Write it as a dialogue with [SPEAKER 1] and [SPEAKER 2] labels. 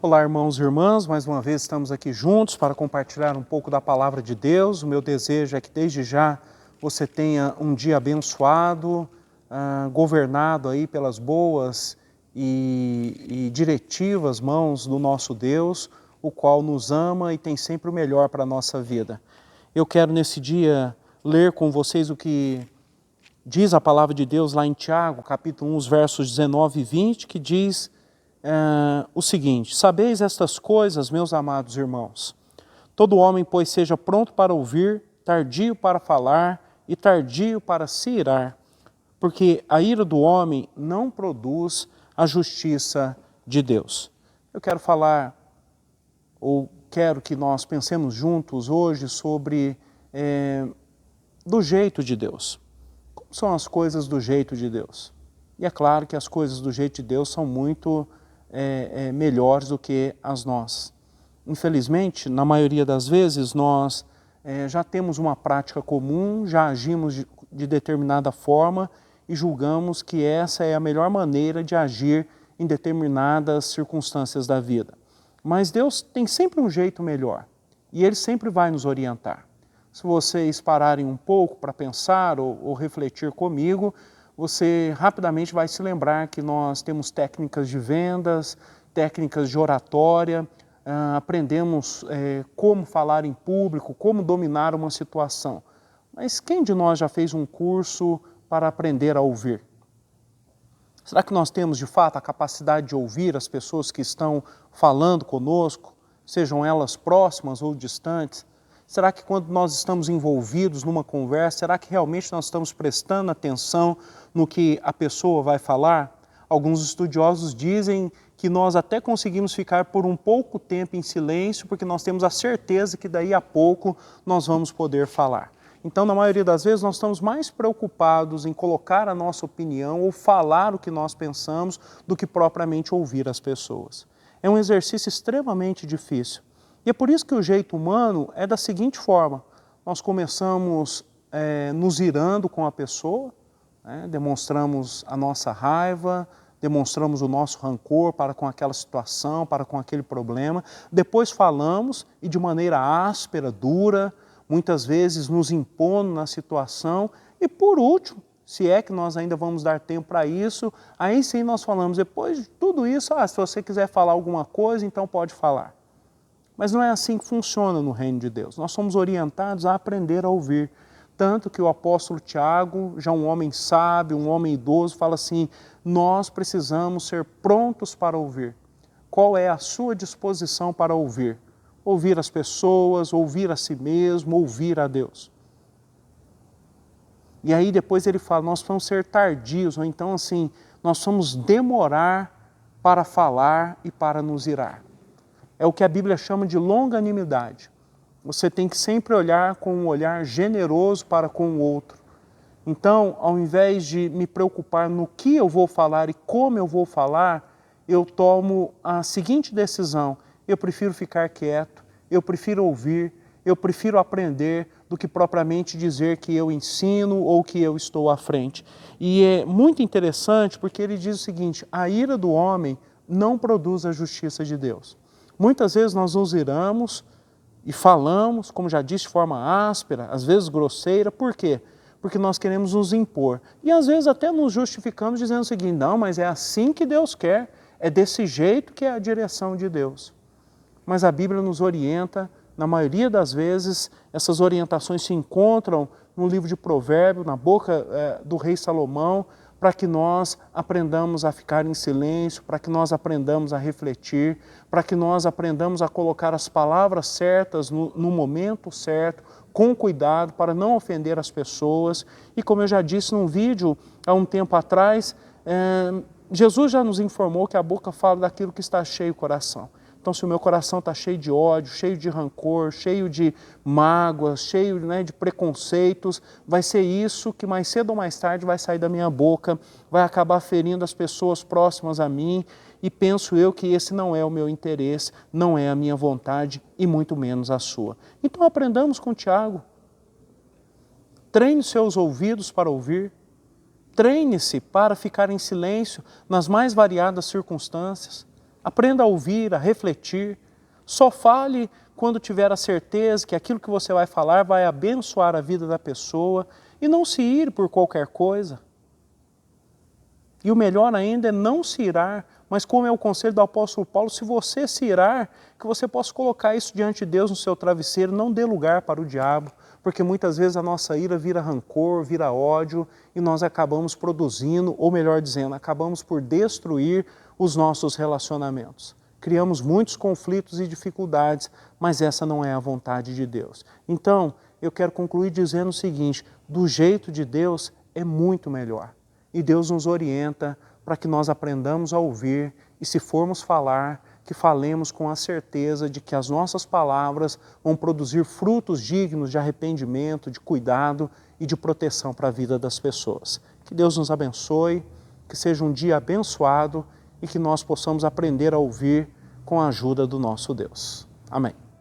[SPEAKER 1] Olá, irmãos e irmãs, mais uma vez estamos aqui juntos para compartilhar um pouco da palavra de Deus. O meu desejo é que desde já você tenha um dia abençoado, governado aí pelas boas e diretivas mãos do nosso Deus, o qual nos ama e tem sempre o melhor para a nossa vida. Eu quero nesse dia ler com vocês o que diz a palavra de Deus lá em Tiago, capítulo 1, os versos 19 e 20, que diz o seguinte: sabeis estas coisas, meus amados irmãos, todo homem, pois, seja pronto para ouvir, tardio para falar e tardio para se irar, porque a ira do homem não produz a justiça de Deus. Eu quero falar, ou quero que nós pensemos juntos hoje sobre do jeito de Deus. Como são as coisas do jeito de Deus? E é claro que as coisas do jeito de Deus são muito melhores do que as nossas. Infelizmente, na maioria das vezes, nós já temos uma prática comum, já agimos de determinada forma e julgamos que essa é a melhor maneira de agir em determinadas circunstâncias da vida. Mas Deus tem sempre um jeito melhor e Ele sempre vai nos orientar. Se vocês pararem um pouco para pensar ou refletir comigo, você rapidamente vai se lembrar que nós temos técnicas de vendas, técnicas de oratória, aprendemos como falar em público, como dominar uma situação. Mas quem de nós já fez um curso para aprender a ouvir? Será que nós temos de fato a capacidade de ouvir as pessoas que estão falando conosco, sejam elas próximas ou distantes? Será que quando nós estamos envolvidos numa conversa, será que realmente nós estamos prestando atenção no que a pessoa vai falar? Alguns estudiosos dizem que nós até conseguimos ficar por um pouco tempo em silêncio, porque nós temos a certeza que daí a pouco nós vamos poder falar. Então, na maioria das vezes, nós estamos mais preocupados em colocar a nossa opinião ou falar o que nós pensamos do que propriamente ouvir as pessoas. É um exercício extremamente difícil. E é por isso que o jeito humano é da seguinte forma: nós começamos nos irando com a pessoa, demonstramos a nossa raiva, demonstramos o nosso rancor para com aquela situação, para com aquele problema, depois falamos e de maneira áspera, dura, muitas vezes nos impondo na situação e por último, se é que nós ainda vamos dar tempo para isso, aí sim nós falamos, depois de tudo isso, se você quiser falar alguma coisa, então pode falar. Mas não é assim que funciona no reino de Deus. Nós somos orientados a aprender a ouvir. Tanto que o apóstolo Tiago, já um homem sábio, um homem idoso, fala assim, nós precisamos ser prontos para ouvir. Qual é a sua disposição para ouvir? Ouvir as pessoas, ouvir a si mesmo, ouvir a Deus. E aí depois ele fala, nós vamos ser tardios, ou então assim, nós vamos demorar para falar e para nos irar. É o que a Bíblia chama de longanimidade. Você tem que sempre olhar com um olhar generoso para com o outro. Então, ao invés de me preocupar no que eu vou falar e como eu vou falar, eu tomo a seguinte decisão: eu prefiro ficar quieto, eu prefiro ouvir, eu prefiro aprender do que propriamente dizer que eu ensino ou que eu estou à frente. E é muito interessante porque ele diz o seguinte, a ira do homem não produz a justiça de Deus. Muitas vezes nós nos iramos e falamos, como já disse, de forma áspera, às vezes grosseira. Por quê? Porque nós queremos nos impor. E às vezes até nos justificamos dizendo o seguinte, não, mas é assim que Deus quer, é desse jeito que é a direção de Deus. Mas a Bíblia nos orienta, na maioria das vezes, essas orientações se encontram no livro de Provérbios, na boca do rei Salomão, para que nós aprendamos a ficar em silêncio, para que nós aprendamos a refletir, para que nós aprendamos a colocar as palavras certas no momento certo, com cuidado, para não ofender as pessoas. E como eu já disse num vídeo há um tempo atrás, Jesus já nos informou que a boca fala daquilo que está cheio o coração. Então, se o meu coração está cheio de ódio, cheio de rancor, cheio de mágoas, cheio de preconceitos, vai ser isso que mais cedo ou mais tarde vai sair da minha boca, vai acabar ferindo as pessoas próximas a mim e penso eu que esse não é o meu interesse, não é a minha vontade e muito menos a sua. Então, aprendamos com Tiago. Treine seus ouvidos para ouvir, treine-se para ficar em silêncio nas mais variadas circunstâncias. Aprenda a ouvir, a refletir. Só fale quando tiver a certeza que aquilo que você vai falar vai abençoar a vida da pessoa e não se ire por qualquer coisa. E o melhor ainda é não se irar, mas como é o conselho do apóstolo Paulo, se você se irar, que você possa colocar isso diante de Deus no seu travesseiro, não dê lugar para o diabo, porque muitas vezes a nossa ira vira rancor, vira ódio, e nós acabamos produzindo, ou melhor dizendo, acabamos por destruir os nossos relacionamentos. Criamos muitos conflitos e dificuldades, mas essa não é a vontade de Deus. Então, eu quero concluir dizendo o seguinte, do jeito de Deus é muito melhor. E Deus nos orienta para que nós aprendamos a ouvir e, se formos falar, que falemos com a certeza de que as nossas palavras vão produzir frutos dignos de arrependimento, de cuidado e de proteção para a vida das pessoas. Que Deus nos abençoe, que seja um dia abençoado e que nós possamos aprender a ouvir com a ajuda do nosso Deus. Amém.